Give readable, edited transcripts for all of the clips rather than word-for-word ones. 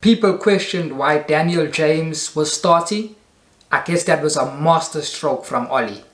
People questioned why Daniel James was starting. I guess that was a masterstroke from Ollie.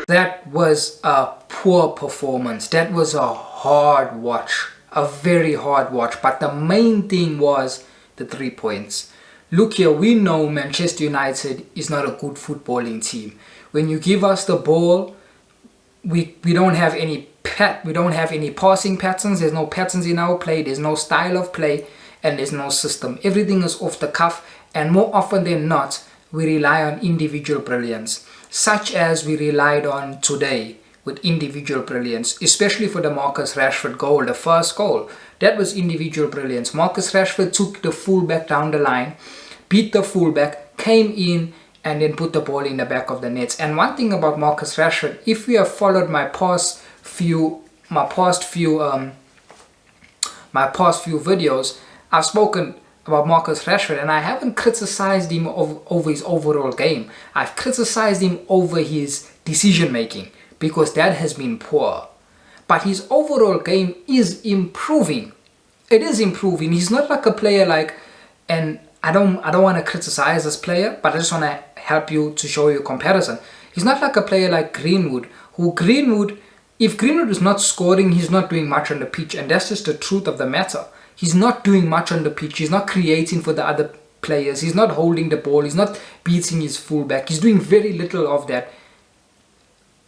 That was a poor performance. That was a hard watch. A very hard watch. But the main thing was the 3 points. Look here, we know Manchester United is not a good footballing team. When you give us the ball, we don't have any passing patterns. There's no patterns in our play. There's no style of play, and there's no system. Everything is off the cuff, and more often than not, we rely on individual brilliance, such as we relied on today with individual brilliance, especially for the Marcus Rashford goal, the first goal. That was individual brilliance. Marcus Rashford took the fullback down the line, beat the fullback, came in, and then put the ball in the back of the nets. And one thing about Marcus Rashford, if you have followed my past few videos, I've spoken about Marcus Rashford, and I haven't criticized him over his overall game. I've criticized him over his decision making, because that has been poor. But his overall game is improving. It is improving. He's not like a player like, and I don't want to criticize this player, but I just want to help you to show you a comparison. He's not like a player like Greenwood, if Greenwood is not scoring, he's not doing much on the pitch, and that's just the truth of the matter. He's not doing much on the pitch. He's not creating for the other players. He's not holding the ball. He's not beating his fullback. He's doing very little of that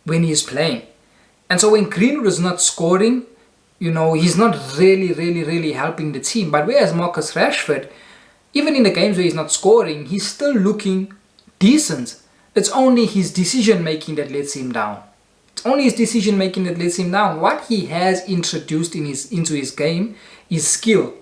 when he's playing. And so when Greenwood is not scoring, he's not really helping the team. But whereas Marcus Rashford, even in the games where he's not scoring, he's still looking decent. It's only his decision making that lets him down. It's only his decision making that lets him down. What he has introduced into his game is skill.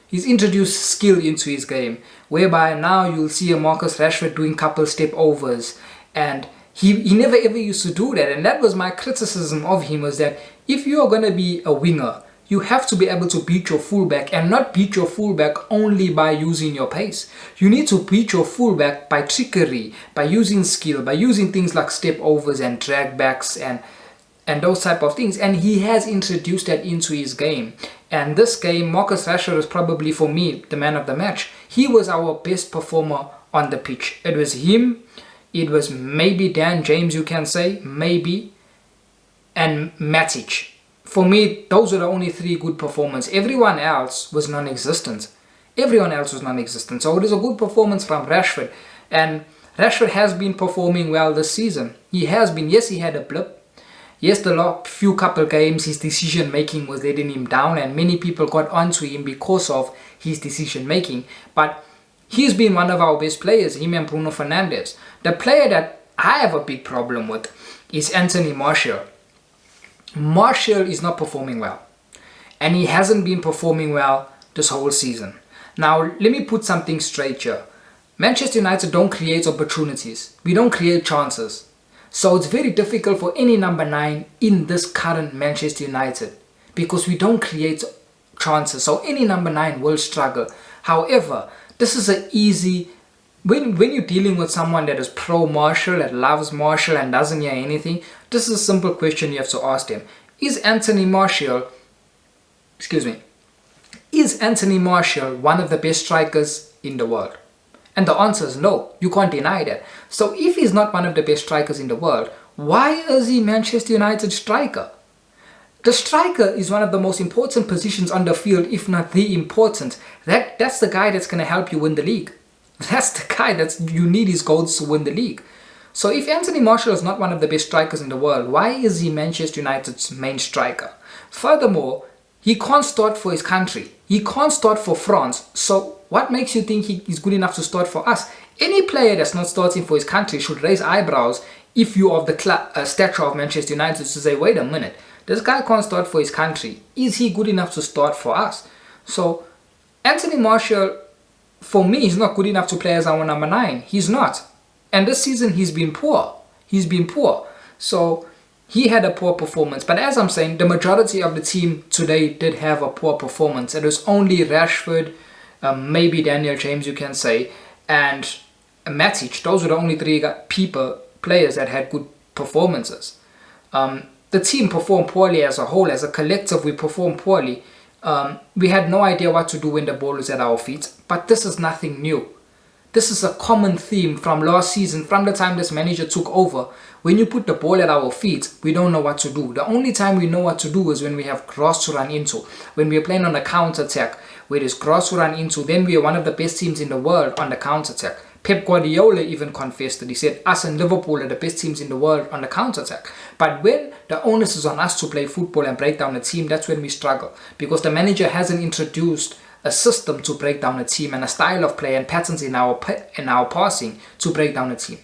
He's introduced skill into his game, whereby now you'll see a Marcus Rashford doing couple step overs, and he never ever used to do that. And that was my criticism of him, was that if you are going to be a winger, you have to be able to beat your fullback, and not beat your fullback only by using your pace. You need to beat your fullback by trickery, by using skill, by using things like step overs and drag backs and those type of things. And he has introduced that into his game. And this game, Marcus Rashford is probably, for me, the man of the match. He was our best performer on the pitch. It was him. It was maybe Dan James, you can say, maybe, and Matic. For me, those were the only 3 good performances. Everyone else was non-existent. So it is a good performance from Rashford. And Rashford has been performing well this season. He has been. Yes, he had a blip. Yes, the last few couple games, his decision making was letting him down, and many people got onto him because of his decision making. But he's been one of our best players, him and Bruno Fernandes. The player that I have a big problem with is Anthony Martial. Martial is not performing well, and he hasn't been performing well this whole season. Now, let me put something straight here. Manchester United don't create opportunities. We don't create chances. So it's very difficult for any number 9 in this current Manchester United, because we don't create chances. So any number 9 will struggle. However, this is an easy, when you're dealing with someone that is pro Martial, that loves Martial and doesn't hear anything, this is a simple question you have to ask them. Is Anthony Martial one of the best strikers in the world? And the answer is no. You can't deny that. So if he's not one of the best strikers in the world, why is he Manchester United striker? The striker is one of the most important positions on the field, if not the important. That's the guy that's going to help you win the league. That's the guy you need his goals to win the league. So if Anthony Martial is not one of the best strikers in the world, why is he Manchester United's main striker? Furthermore, he can't start for his country. He can't start for France. So what makes you think he's good enough to start for us? Any player that's not starting for his country should raise eyebrows if you are of the stature of Manchester United, to say, wait a minute, this guy can't start for his country. Is he good enough to start for us? So Anthony Martial, for me, he's not good enough to play as our number 9. He's not. And this season he's been poor. So He had a poor performance. But as I'm saying, the majority of the team today did have a poor performance. It was only Rashford, maybe Daniel James, you can say, and Matic. Those were the only three players that had good performances. The team performed poorly as a whole. As a collective, we performed poorly. We had no idea what to do when the ball was at our feet. But this is nothing new. This is a common theme from last season, from the time this manager took over. When you put the ball at our feet, we don't know what to do. The only time we know what to do is when we have grass to run into. When we are playing on a counter-attack, where there's grass to run into, then we are one of the best teams in the world on the counter-attack. Pep Guardiola even confessed it. He said, us and Liverpool are the best teams in the world on the counter-attack. But when the onus is on us to play football and break down a team, that's when we struggle. Because the manager hasn't introduced a system to break down a team and a style of play and patterns in our passing to break down a team.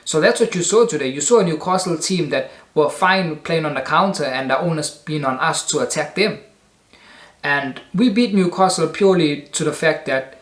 So that's what you saw today. You saw a Newcastle team that were fine playing on the counter and the onus being on us to attack them. And we beat Newcastle purely to the fact that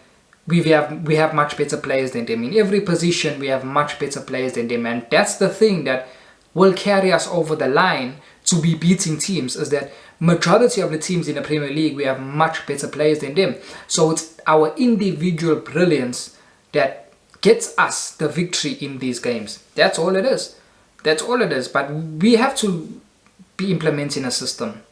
we have much better players than them. In every position, we have much better players than them. And that's the thing that will carry us over the line to be beating teams, is that majority of the teams in the Premier League, we have much better players than them. So it's our individual brilliance that gets us the victory in these games. That's all it is. That's all it is. But we have to be implementing a system.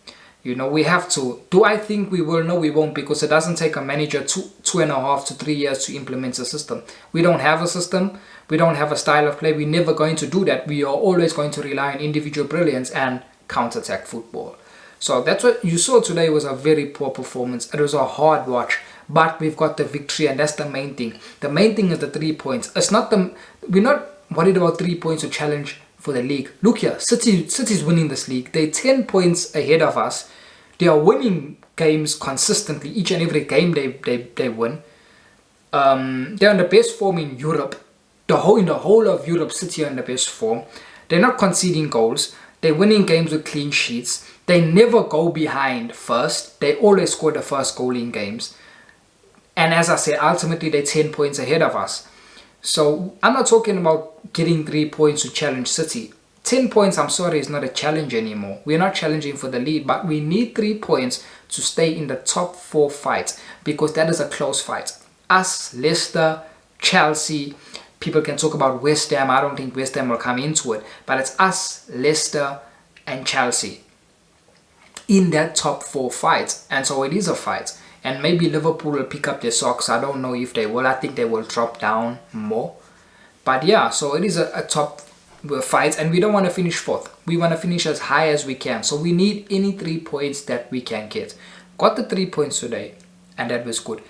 You know, we have to. Do I think we will? No, we won't, because it doesn't take a manager 2.5 to 3 years to implement a system. We don't have a system. We don't have a style of play. We're never going to do that. We are always going to rely on individual brilliance and counter-attack football. So that's what you saw today. Was a very poor performance. It was a hard watch, but we've got the victory, and that's the main thing. The main thing is the 3 points. It's not we're not worried about 3 points to challenge for the league. Look here, City's winning this league. They're 10 points ahead of us. They are winning games consistently. Each and every game they win. They're in the best form in Europe. In the whole of Europe, City are in the best form. They're not conceding goals. They're winning games with clean sheets. They never go behind first. They always score the first goal in games. And as I said, ultimately they're 10 points ahead of us. So I'm not talking about getting 3 points to challenge City. 10 points, I'm sorry, is not a challenge anymore. We're not challenging for the lead, but we need 3 points to stay in the top 4 fight, because that is a close fight. Us, Leicester, Chelsea. People can talk about West Ham. I don't think West Ham will come into it. But it's us, Leicester, and Chelsea in that top 4 fight. And so it is a fight. And maybe Liverpool will pick up their socks. I don't know if they will. I think they will drop down more. But yeah, so it is a top fight. And we don't want to finish 4th. We want to finish as high as we can. So we need any 3 points that we can get. Got the 3 points today. And that was good.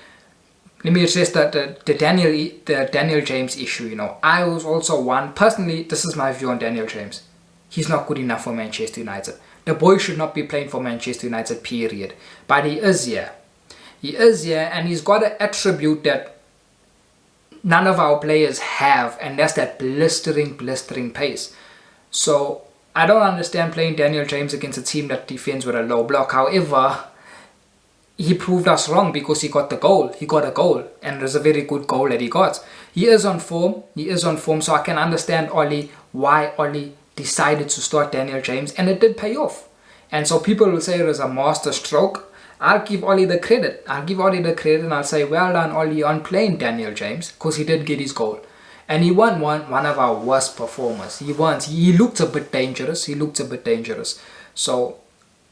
Let me address the Daniel James issue. You know, I was also one. Personally, this is my view on Daniel James. He's not good enough for Manchester United. The boy should not be playing for Manchester United, period. But he is here. He is here, and he's got an attribute that none of our players have, and that's that blistering pace. So I don't understand playing Daniel James against a team that defends with a low block. However, he proved us wrong, because he got the goal. He got a goal, and it was a very good goal that he got. He is on form. So I can understand why Oli decided to start Daniel James, and it did pay off. And so people will say it was a master stroke. I'll give Oli the credit. And I'll say, well done, Oli, on playing Daniel James, because he did get his goal. And he won one of our worst performers. He looked a bit dangerous. So,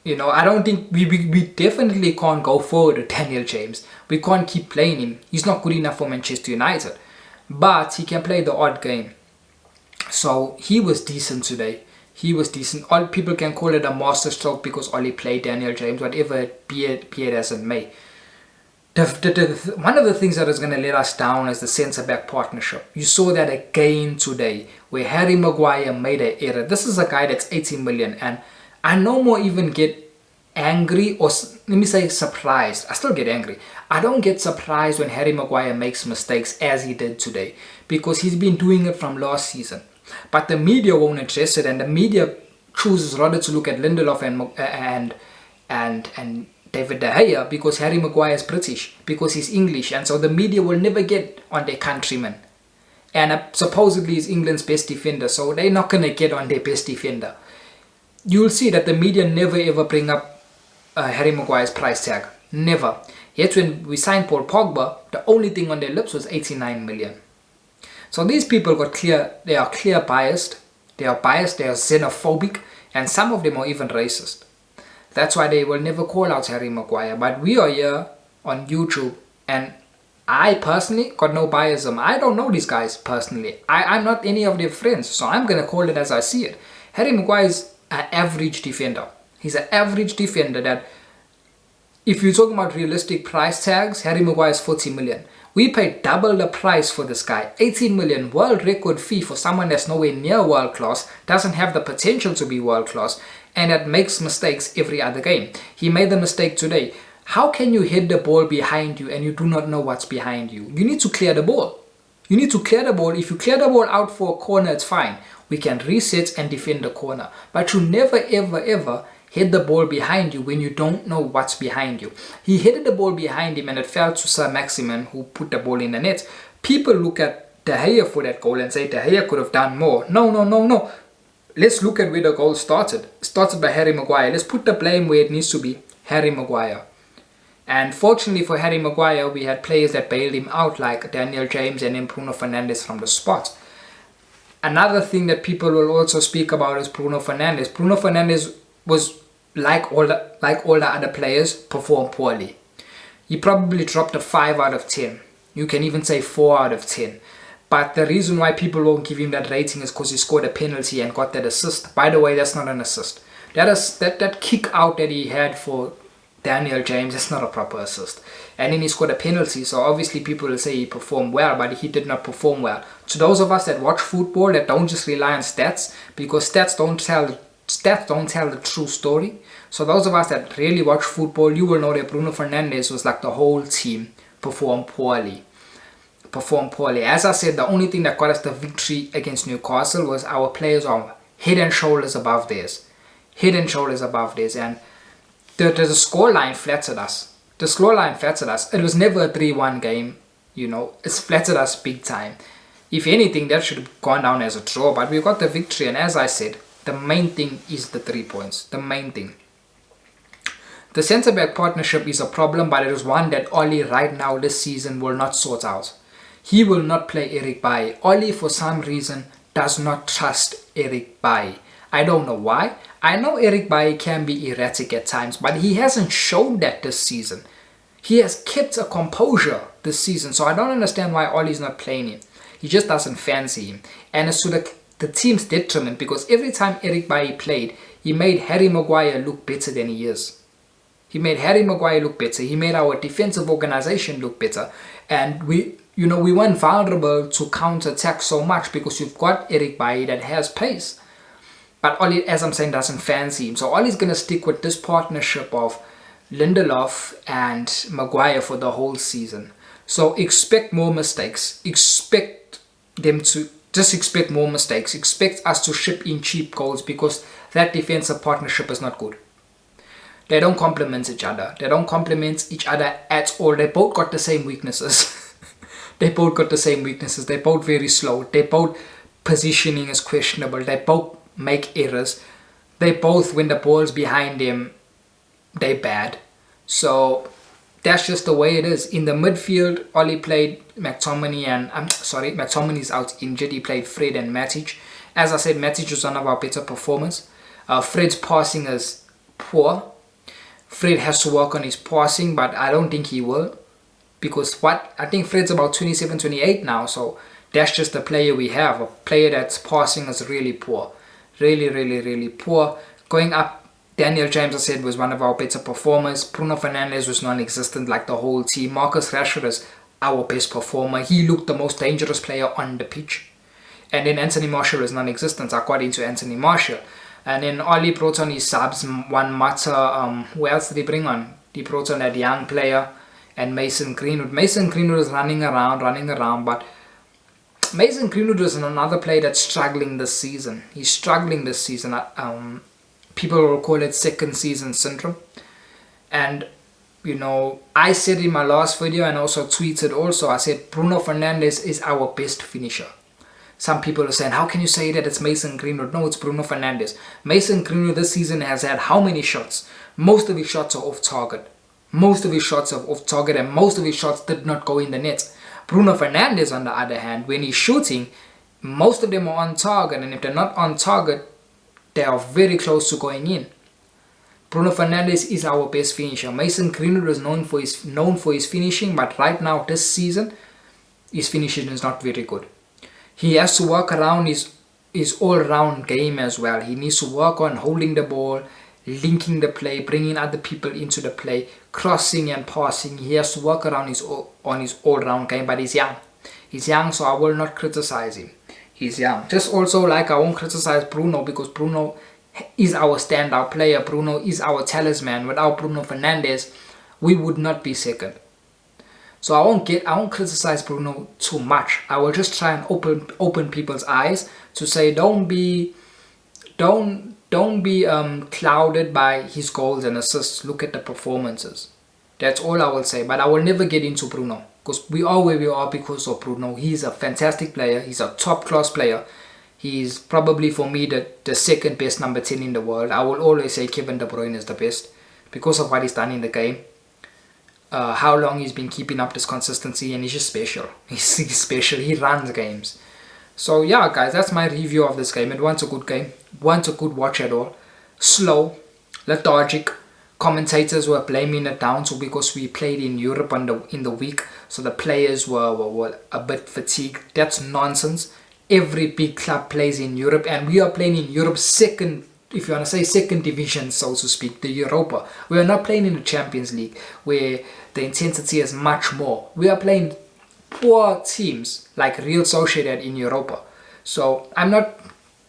you know, I don't think we definitely can't go forward with Daniel James. We can't keep playing him. He's not good enough for Manchester United. But he can play the odd game. So he was decent today. All people can call it a masterstroke because Oli played Daniel James, whatever be it as it may. One of the things that is going to let us down is the centre-back partnership. You saw that again today, where Harry Maguire made an error. This is a guy that's 18 million, and I no more even get angry, or let me say surprised. I still get angry. I don't get surprised when Harry Maguire makes mistakes as he did today, because he's been doing it from last season. But the media won't address it, and the media chooses rather to look at Lindelof and David De Gea, because Harry Maguire is British, because he's English, and so the media will never get on their countryman. And supposedly he's England's best defender, so they're not going to get on their best defender. you'll see that the media never ever bring up Harry Maguire's price tag. Never. Yet when we signed Paul Pogba, the only thing on their lips was 89 million. So these people they are clear biased, they are xenophobic, and some of them are even racist. That's why they will never call out Harry Maguire. But we are here on YouTube, and I personally got no biasm. I don't know these guys personally. I'm not any of their friends, so I'm going to call it as I see it. Harry Maguire is an average defender. He's an average defender that, if you're talking about realistic price tags, Harry Maguire is 40 million. We paid double the price for this guy. 18 million, world record fee for someone that's nowhere near world class, doesn't have the potential to be world class, and that makes mistakes every other game. He made the mistake today. How can you hit the ball behind you and you do not know what's behind you? You need to clear the ball. You need to clear the ball. If you clear the ball out for a corner, it's fine. We can reset and defend the corner. But you never ever ever hit the ball behind you when you don't know what's behind you. He hit the ball behind him and it fell to Sir Maximin, who put the ball in the net. People look at De Gea for that goal and say De Gea could have done more. No. Let's look at where the goal started. It started by Harry Maguire. Let's put the blame where it needs to be. Harry Maguire. And fortunately for Harry Maguire, we had players that bailed him out, like Daniel James and then Bruno Fernandes from the spot. Another thing that people will also speak about is Bruno Fernandes. Bruno Fernandes was, like all the other players, performed poorly. He probably dropped a 5 out of 10. You can even say 4 out of 10. But the reason why people won't give him that rating is because he scored a penalty and got that assist. By the way, that's not an assist. That kick out that he had for Daniel James, that's not a proper assist. And then he scored a penalty, so obviously people will say he performed well, but he did not perform well. To those of us that watch football, that don't just rely on stats, because stats don't tell the true story. So those of us that really watch football, you will know that Bruno Fernandes was like the whole team performed poorly. As I said, the only thing that got us the victory against Newcastle was our players are head and shoulders above theirs. And the scoreline flattered us. It was never a 3-1 game, It's flattered us big time. If anything, that should have gone down as a draw, but we got the victory, and as I said, the main thing is the 3 points. The main thing. The centre-back partnership is a problem, but it is one that Oli right now this season will not sort out. He will not play Eric Bailly. Oli, for some reason, does not trust Eric Bailly. I don't know why. I know Eric Bailly can be erratic at times, but he hasn't shown that this season. He has kept a composure this season, so I don't understand why Oli's not playing him. He just doesn't fancy him. And it's to the team's detriment, because every time Eric Bailly played, he made Harry Maguire look better than he is. He made Harry Maguire look better. He made our defensive organization look better. And we weren't vulnerable to counter-attack so much because you've got Eric Bailly that has pace. But Oli, as I'm saying, doesn't fancy him. So Oli's going to stick with this partnership of Lindelof and Maguire for the whole season. So expect more mistakes. Expect more mistakes. Expect us to ship in cheap goals, because that defensive partnership is not good. They don't complement each other. At all. They both got the same weaknesses. They're both very slow. They both positioning is questionable. They both make errors. They both, when the ball's behind them, they bad. So that's just the way it is. In the midfield, Oli played McTominay McTominay's out injured. He played Fred and Matic. As I said, Matic was one of our better performers. Fred's passing is poor. Fred has to work on his passing, but I don't think he will, because I think Fred's about 27, 28 now, so that's just the player we have. A player that's passing is really poor. Really poor. Going up, Daniel James, I said, was one of our better performers. Bruno Fernandes was non-existent like the whole team. Marcus Rashford is our best performer. He looked the most dangerous player on the pitch. And then Anthony Martial is non-existent. I got into Anthony Martial. And then Oli brought on his subs, one Mata. Who else did he bring on? He brought on that young player and Mason Greenwood. Mason Greenwood is running around, but Mason Greenwood is another player that's struggling this season. He's struggling this season. People will call it second season syndrome. And, I said in my last video and also tweeted also, I said Bruno Fernandes is our best finisher. Some people are saying, how can you say that it's Mason Greenwood? No, it's Bruno Fernandes. Mason Greenwood this season has had how many shots? Most of his shots are off target. Most of his shots are off target, and most of his shots did not go in the net. Bruno Fernandes, on the other hand, when he's shooting, most of them are on target, and if they're not on target, they are very close to going in. Bruno Fernandes is our best finisher. Mason Greenwood is known for his finishing, but right now this season, his finishing is not very good. He has to work around his all-round game as well. He needs to work on holding the ball, linking the play, bringing other people into the play, crossing and passing. He has to work around his all-round game, but he's young. He's young, so I will not criticize him. He's young. Just also like I won't criticize Bruno, because Bruno is our standout player. Bruno is our talisman. Without Bruno Fernandes, we would not be second. So I won't criticize Bruno too much. I will just try and open people's eyes to say don't be clouded by his goals and assists. Look at the performances. That's all I will say. But I will never get into Bruno, because we are where we are because of Bruno. He's a fantastic player. He's a top class player. He's probably for me the second best number 10 in the world. I will always say Kevin De Bruyne is the best because of what he's done in the game. How long he's been keeping up this consistency, and he's just special. He's special. He runs games. So yeah, guys, that's my review of this game. It wasn't a good game. Wasn't a good watch at all. Slow, lethargic. Commentators were blaming it down to because we played in Europe in the week, so the players were a bit fatigued. That's nonsense. Every big club plays in Europe, and we are playing in Europe's second, if you want to say second division, so to speak, the Europa. We are not playing in the Champions League, where the intensity is much more. We are playing poor teams like Real Sociedad in Europa. So I'm not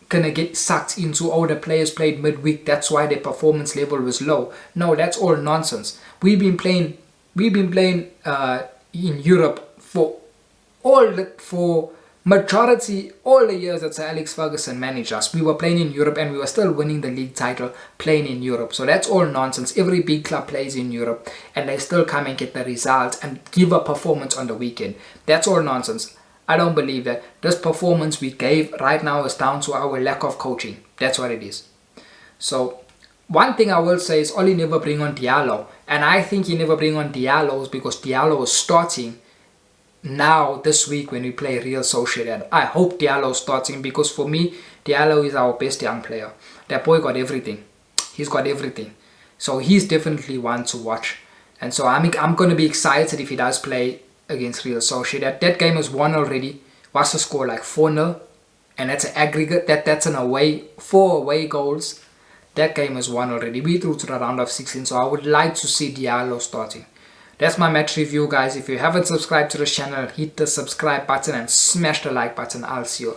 gonna get sucked into, oh, the players played midweek, that's why their performance level was low. No, that's all nonsense. We've been playing in Europe for majority all the years that Sir Alex Ferguson managed us. We were playing in Europe, and we were still winning the league title playing in Europe. So that's all nonsense. Every big club plays in Europe, and they still come and get the results and give a performance on the weekend. That's all nonsense. I don't believe that. This performance we gave right now is down to our lack of coaching. That's what it is. So one thing I will say is Oli never bring on Diallo, and I think he never bring on Diallo because Diallo is starting now this week when we play Real Sociedad. I hope Diallo is starting, because for me, Diallo is our best young player. That boy got everything. He's got everything. So he's definitely one to watch. And so I'm going to be excited if he does play against Real Sociedad. That game is won already. What's the score? Like 4-0. And that's an aggregate. That's an away. 4 away goals. That game is won already. We through to the round of 16. So I would like to see Diallo starting. That's my match review, guys. If you haven't subscribed to this channel, hit the subscribe button and smash the like button. I'll see you.